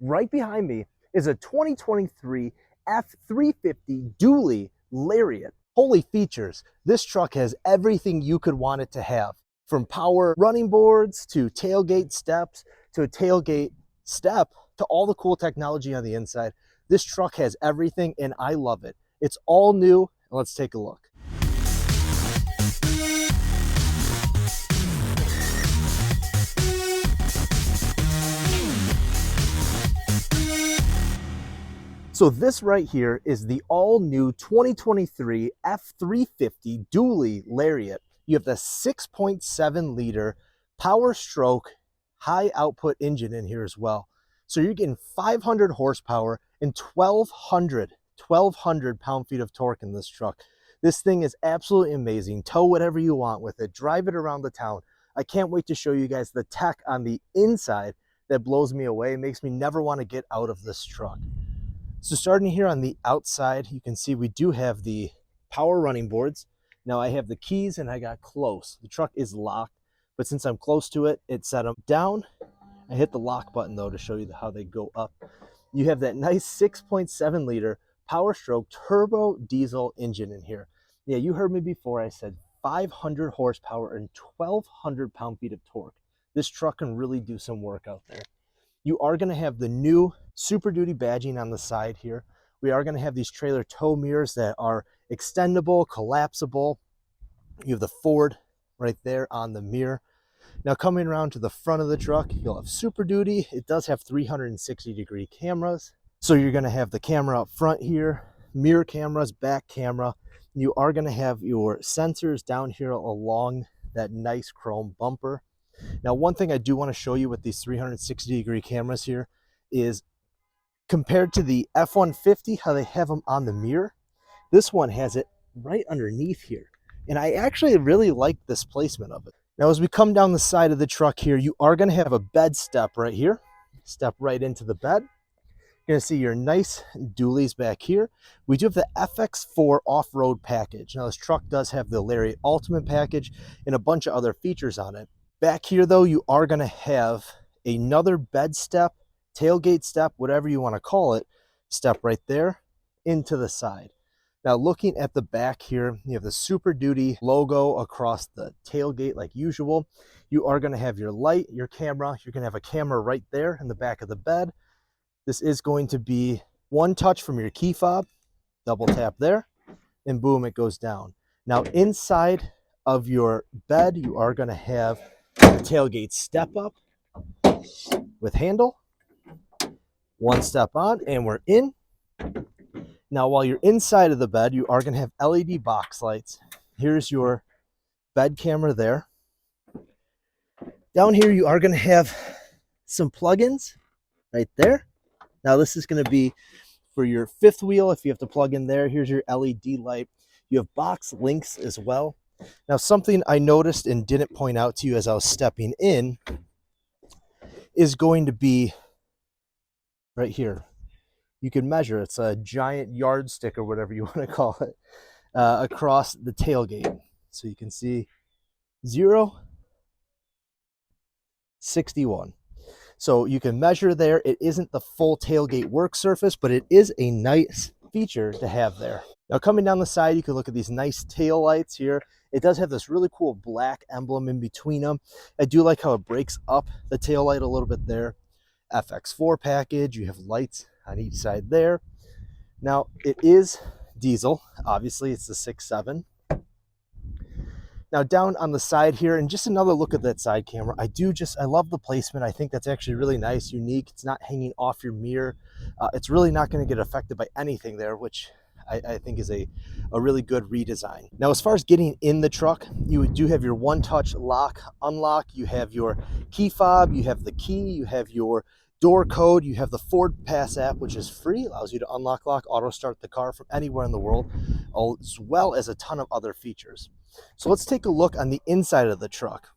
Right behind me is a 2023 F-350 dually Lariat. Holy features, this truck has everything you could want it to have. From power running boards to tailgate steps to a tailgate step to all the cool technology on the inside. This truck has everything and I love it. It's all new. Let's take a look. So this right here is the all-new 2023 F-350 dually Lariat. You have the 6.7 liter power stroke high output engine in here as well. So you're getting 500 horsepower and 1,200 pound-feet of torque in this truck. This thing is absolutely amazing. Tow whatever you want with it. Drive it around the town. I can't wait to show you guys the tech on the inside that blows me away. It makes me never want to get out of this truck. So starting here on the outside, you can see we do have the power running boards. Now I have the keys and I got close. The truck is locked, but since I'm close to it, it set them down. I hit the lock button though to show you how they go up. You have that nice 6.7 liter Power Stroke turbo diesel engine in here. Yeah, you heard me before. I said 500 horsepower and 1,200 pound-feet of torque. This truck can really do some work out there. You are going to have the new Super Duty badging on the side here. We are going to have these trailer tow mirrors that are extendable, collapsible. You have the Ford right there on the mirror. Now coming around to the front of the truck, you'll have Super Duty. It does have 360-degree cameras. So you're going to have the camera up front here, mirror cameras, back camera. You are going to have your sensors down here along that nice chrome bumper. Now, one thing I do want to show you with these 360-degree cameras here is compared to the F-150, how they have them on the mirror, this one has it right underneath here. And I actually really like this placement of it. Now, as we come down the side of the truck here, you are going to have a bed step right here. Step right into the bed. You're going to see your nice dualies back here. We do have the FX4 Off Road Package. Now, this truck does have the Lariat Ultimate Package and a bunch of other features on it. Back here though, you are going to have another bed step, tailgate step, whatever you want to call it, step right there into the side. Now looking at the back here, you have the Super Duty logo across the tailgate like usual. You are going to have your light, your camera. You're going to have a camera right there in the back of the bed. This is going to be one touch from your key fob, double tap there, and boom, it goes down. Now inside of your bed, you are going to have the tailgate step up with handle. One step on and we're in. Now while you're inside of the bed, you are going to have LED box lights. Here's your bed camera there. Down here you are going to have some plugins right there. Now this is going to be for your fifth wheel if you have to plug in there. Here's your LED light. You have box links as well. Now, something I noticed and didn't point out to you as I was stepping in is going to be right here. You can measure. It's a giant yardstick or whatever you want to call it across the tailgate. So you can see 0.61. So you can measure there. It isn't the full tailgate work surface, but it is a nice feature to have there. Now coming down the side, you can look at these nice tail lights here. It does have this really cool black emblem in between them. I do like how it breaks up the tail light a little bit there. FX4 package, you have lights on each side there. Now it is diesel, obviously it's the 6.7. Now down on the side here, and just another look at that side camera, I love the placement. I think that's actually really nice, unique. It's not hanging off your mirror. It's really not going to get affected by anything there, which I think is a really good redesign. Now, as far as getting in the truck, you do have your one-touch lock, unlock. You have your key fob, you have the key, you have your door code, you have the Ford Pass app, which is free, allows you to unlock, lock, auto start the car from anywhere in the world, as well as a ton of other features. So let's take a look on the inside of the truck.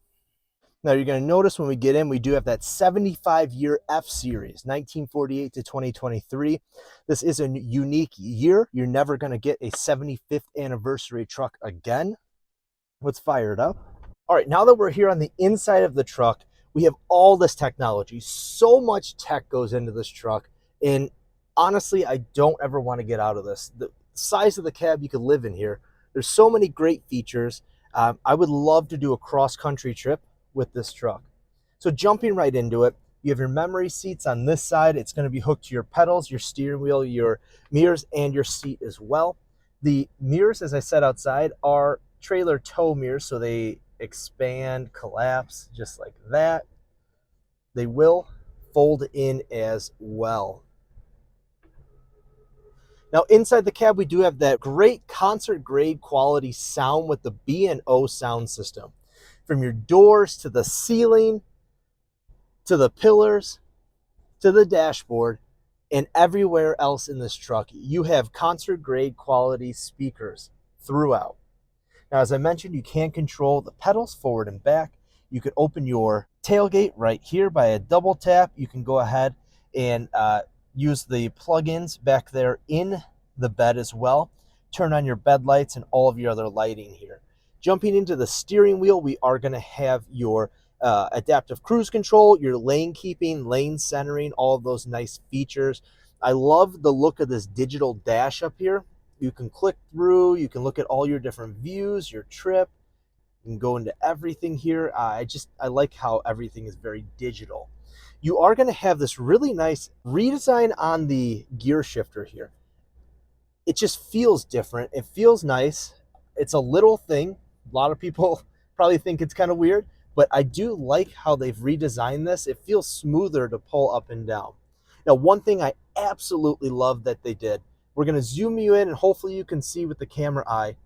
Now you're going to notice when we get in, we do have that 75-year F-Series, 1948 to 2023. This is a unique year. You're never going to get a 75th anniversary truck again. Let's fire it up. All right, now that we're here on the inside of the truck, We have all this technology. So much tech goes into this truck. And honestly, I don't ever want to get out of this. The size of the cab you could live in here. There's so many great features. I would love to do a cross-country trip with this truck. So jumping right into it, you have your memory seats on this side. It's going to be hooked to your pedals, your steering wheel, your mirrors, and your seat as well. The mirrors, as I said outside, are trailer tow mirrors, so they expand, collapse, just like that. They will fold in as well. Now, inside the cab, we do have that great concert-grade quality sound with the B&O sound system. From your doors to the ceiling, to the pillars, to the dashboard, and everywhere else in this truck, you have concert-grade quality speakers throughout. Now, as I mentioned, you can control the pedals forward and back. You can open your tailgate right here by a double tap. You can go ahead and use the plug-ins back there in the bed as well. Turn on your bed lights and all of your other lighting here. Jumping into the steering wheel, we are going to have your adaptive cruise control, your lane keeping, lane centering, all of those nice features. I love the look of this digital dash up here. You can click through, you can look at all your different views, your trip, you can go into everything here. I like how everything is very digital. You are going to have this really nice redesign on the gear shifter here. It just feels different. It feels nice. It's a little thing. A lot of people probably think it's kind of weird, but I do like how they've redesigned this. It feels smoother to pull up and down. Now, one thing I absolutely love that they did, we're going to zoom you in and hopefully you can see with the camera eye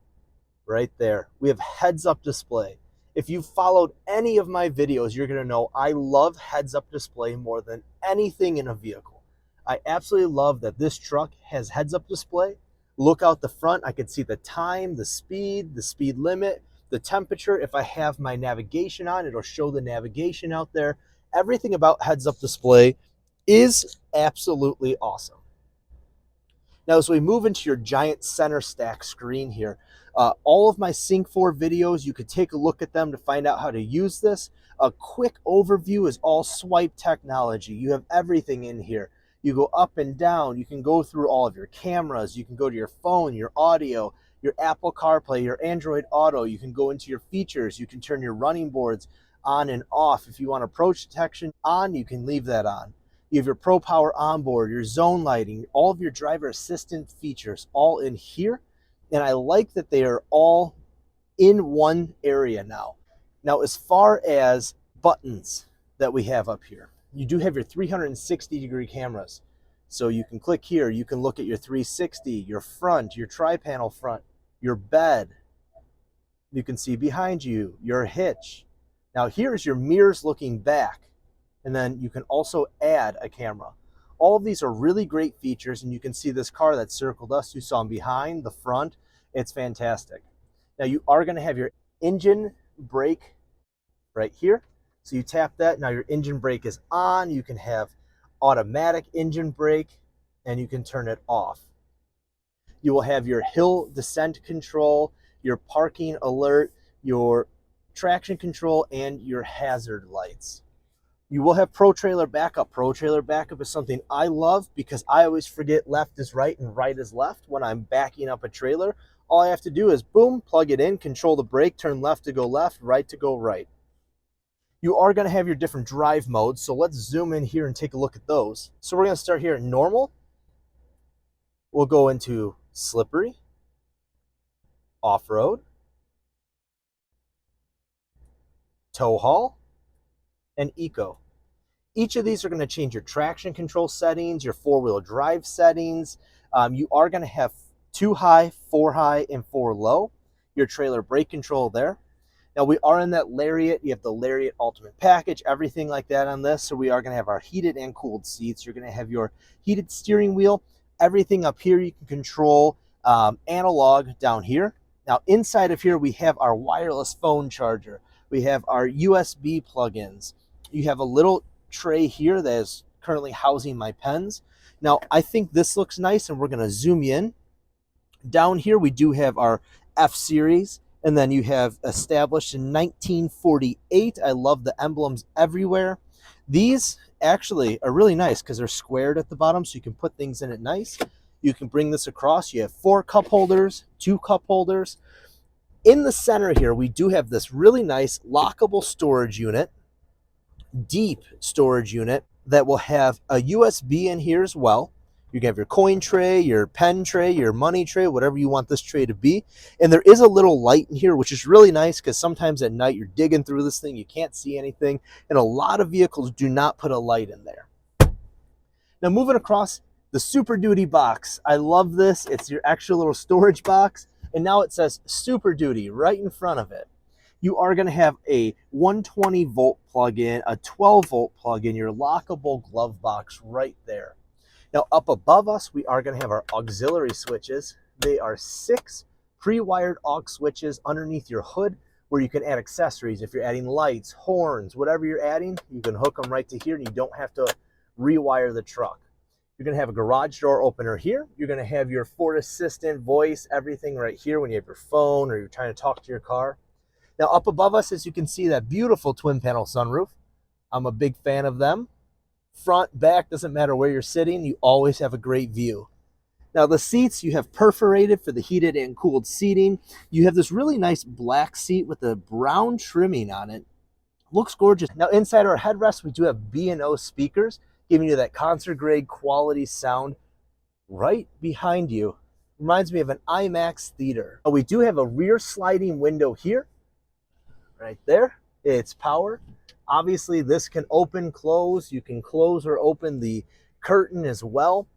right there. We have heads-up display. If you've followed any of my videos, you're going to know I love heads-up display more than anything in a vehicle. I absolutely love that this truck has heads-up display. Look out the front. I can see the time, the speed limit, the temperature. If I have my navigation on, it'll show the navigation out there. Everything about heads-up display is absolutely awesome. Now, as we move into your giant center stack screen here, all of my Sync 4 videos, you could take a look at them to find out how to use this. A quick overview is all swipe technology. You have everything in here. You go up and down. You can go through all of your cameras. You can go to your phone, your audio, your Apple CarPlay, your Android Auto. You can go into your features. You can turn your running boards on and off. If you want approach detection on, you can leave that on. You have your Pro Power Onboard, your zone lighting, all of your driver assistant features all in here. And I like that they are all in one area now. Now, as far as buttons that we have up here, you do have your 360-degree cameras. So you can click here, you can look at your 360, your front, your tri-panel front, your bed. You can see behind you, your hitch. Now here's your mirrors looking back. And then you can also add a camera. All of these are really great features, and you can see this car that circled us. You saw them behind, the front. It's fantastic. Now you are going to have your engine brake right here. So you tap that. Now your engine brake is on. You can have automatic engine brake, and you can turn it off. You will have your hill descent control, your parking alert, your traction control, and your hazard lights. You will have Pro Trailer Backup. Pro Trailer Backup is something I love because I always forget left is right and right is left when I'm backing up a trailer. All I have to do is, boom, plug it in, control the brake, turn left to go left, right to go right. You are going to have your different drive modes, so let's zoom in here and take a look at those. So we're going to start here at normal. We'll go into slippery, off-road, tow haul, and eco. Each of these are going to change your traction control settings, your four-wheel drive settings. You are going to have 2 high, 4 high, and 4 low. Your trailer brake control there. Now we are in that Lariat. You have the Lariat Ultimate Package, everything like that on this. So we are going to have our heated and cooled seats. You're going to have your heated steering wheel. Everything up here you can control analog down here. Now inside of here we have our wireless phone charger. We have our USB plugins. You have a little tray here that is currently housing my pens. Now, I think this looks nice, and we're going to zoom in. Down here, we do have our F series, And then you have established in 1948. I love the emblems everywhere. These actually are really nice because they're squared at the bottom, so you can put things in it nice. You can bring this across. You have 4 cup holders, 2 cup holders. In the center here, we do have this really nice lockable storage unit, deep storage unit that will have a USB in here as well. You can have your coin tray, your pen tray, your money tray, whatever you want this tray to be. And there is a little light in here, which is really nice because sometimes at night you're digging through this thing, you can't see anything. And a lot of vehicles do not put a light in there. Now moving across, the Super Duty box. I love this. It's your extra little storage box. And now it says Super Duty right in front of it. You are going to have a 120 volt plug-in, a 12 volt plug-in, your lockable glove box right there. Now up above us, we are going to have our auxiliary switches. They are 6 pre-wired aux switches underneath your hood where you can add accessories. If you're adding lights, horns, whatever you're adding, you can hook them right to here and you don't have to rewire the truck. You're going to have a garage door opener here. You're going to have your Ford Assistant, voice, everything right here when you have your phone or you're trying to talk to your car. Now up above us, as you can see, that beautiful twin panel sunroof. I'm a big fan of them. Front, back, doesn't matter where you're sitting, you always have a great view. Now the seats, you have perforated for the heated and cooled seating. You have this really nice black seat with a brown trimming on it. Looks gorgeous. Now inside our headrest, we do have B&O speakers, giving you that concert grade quality sound right behind you. Reminds me of an IMAX theater. We do have a rear sliding window here, right there. It's power. Obviously this can open, close. You can close or open the curtain as well.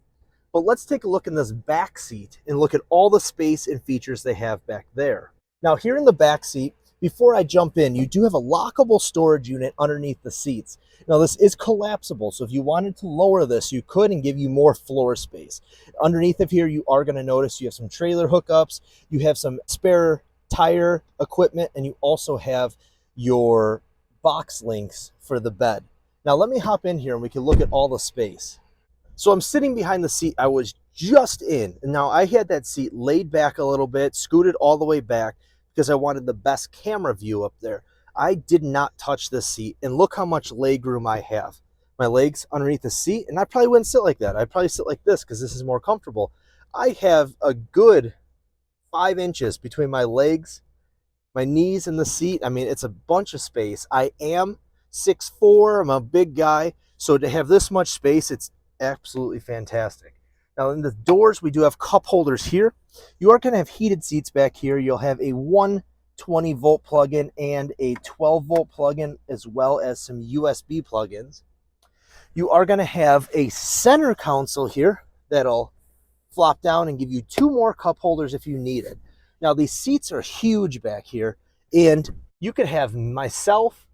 But let's take a look in this back seat and look at all the space and features they have back there. Now here in the back seat, before I jump in, you do have a lockable storage unit underneath the seats. Now this is collapsible, so if you wanted to lower this, you could and give you more floor space. Underneath of here, you are going to notice you have some trailer hookups, you have some spare tire equipment, and you also have your box links for the bed. Now let me hop in here and we can look at all the space. So I'm sitting behind the seat I was just in, and now I had that seat laid back a little bit, scooted all the way back, because I wanted the best camera view up there. I did not touch this seat, and look how much leg room I have. My legs underneath the seat, and I probably wouldn't sit like that. I'd probably sit like this because this is more comfortable. I have a good 5 inches between my legs, my knees, and the seat. I mean, it's a bunch of space. I am 6'4", I'm a big guy, so to have this much space, it's absolutely fantastic. Now in the doors, we do have cup holders here. You are going to have heated seats back here. You'll have a 120 volt plug-in and a 12 volt plug-in, as well as some USB plug-ins. You are going to have a center console here that'll flop down and give you 2 more cup holders if you need it. Now these seats are huge back here, and you could have myself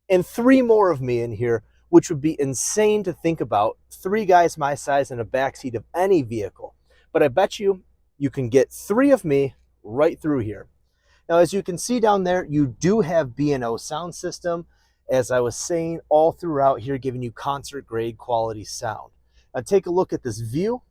and 3 more of me in here, which would be insane to think about. 3 guys my size in a backseat of any vehicle. But I bet you can get 3 of me right through here. Now, as you can see down there, you do have B&O sound system, as I was saying, all throughout here, giving you concert grade quality sound. Now take a look at this view.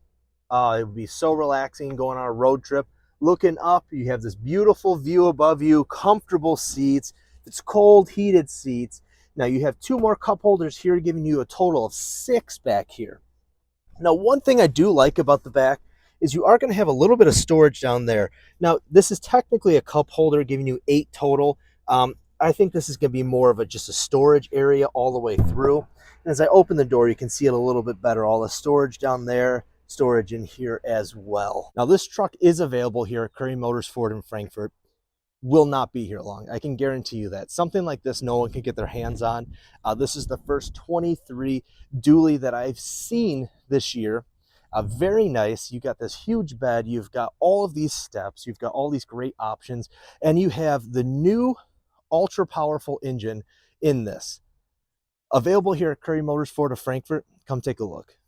It would be so relaxing going on a road trip. Looking up, you have this beautiful view above you, comfortable seats. It's cold, heated seats. Now you have 2 more cup holders here, giving you a total of 6 back here. Now one thing I do like about the back is you are going to have a little bit of storage down there. Now this is technically a cup holder, giving you 8 total. I think this is going to be more of just a storage area all the way through. And as I open the door, you can see it a little bit better. All the storage down there, storage in here as well. Now this truck is available here at Currie Motors Ford in Frankfort. Will not be here long. I can guarantee you that. Something like this no one can get their hands on. This is the first 23 dually that I've seen this year. Very nice. You got this huge bed. You've got all of these steps. You've got all these great options. And you have the new ultra powerful engine in this. Available here at Currie Motors Ford of Frankfort. Come take a look.